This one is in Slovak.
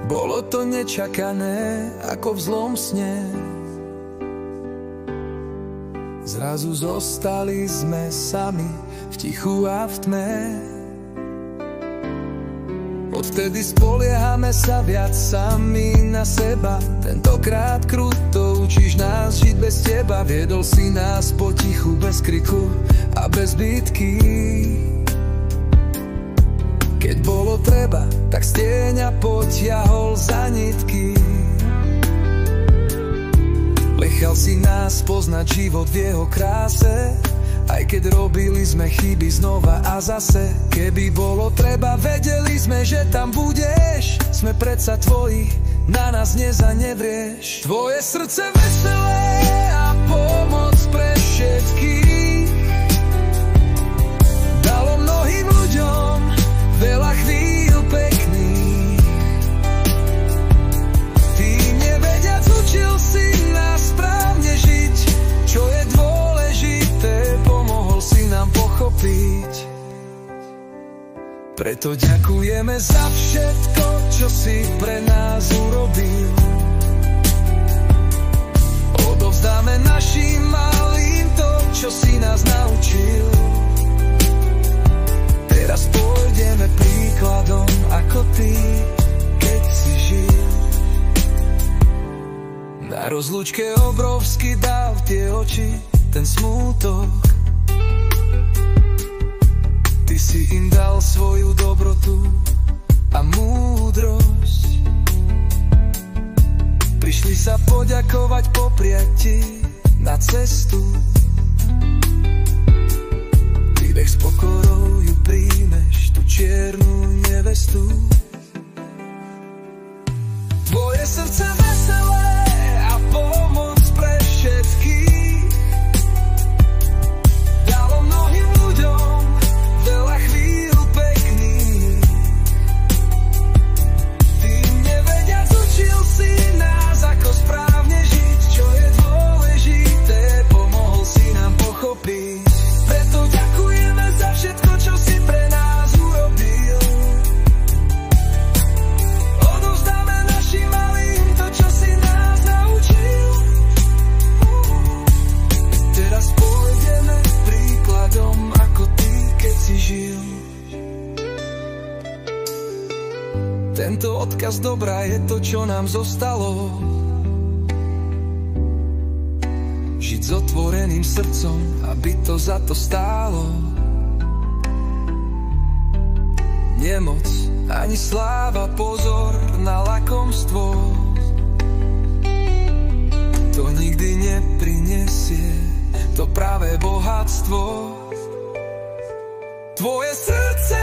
Bolo to nečakané, ako v zlom sne. Zrazu zostali sme sami, v tichu a v tme. Odvtedy spoliehame sa viac sami na seba. Tentokrát kruto učíš nás žiť bez teba. Viedol si nás potichu, bez kriku a bez bitky. Keď bolo treba, tak z tieňa potiahol za nitky. Nechal si nás poznať život v jeho kráse. Aj keď robili sme chyby znova a zase. Keby bolo treba, vedeli sme, že tam budeš. Sme predsa tvoji, na nás nezanevrieš. Tvoje srdce veselé a pomoc pre všetkých dalo mnohým ľuďom veľa chvíľ pekných. Ty nevediac učil si nás správne žiť. Čo je dôležité, pomohol si nám pochopiť. Preto ďakujeme za všetko, čo si pre nás urobil. Odovzdáme našim malým to, čo si nás naučil. Teraz pôjdeme príkladom, ako ty, keď si žil. Na rozlúčke obrovský dáv tie oči, ten smútok. Ty si im dal svoju dobrotu a múdrosť. Prišli sa poďakovať, popriať ti na cestu. Ty nech s pokorou ju príjmeš, tú čiernu nevestu. Tvoje srdce veselé a pomoc pre všetkých dalo mnohým ľuďom veľa chvíľ pekných. Ty nevediac učil si nás, ako správne žiť. Čo je dôležité, pomohol si nám pochopiť. Preto ďakujeme za všetko, čo si pre nás urobil. Odovzdáme našim malým to, čo si nás naučil. Teraz pôjdeme príkladom, ako ty, keď si žil. Tento odkaz dobra je to, čo nám zostalo. Žiť s otvoreným srdcom, aby to za to stálo. Nemoc, ani sláva, pozor na lakomstvo. To nikdy neprinesie to pravé bohatstvo. Tvoje srdce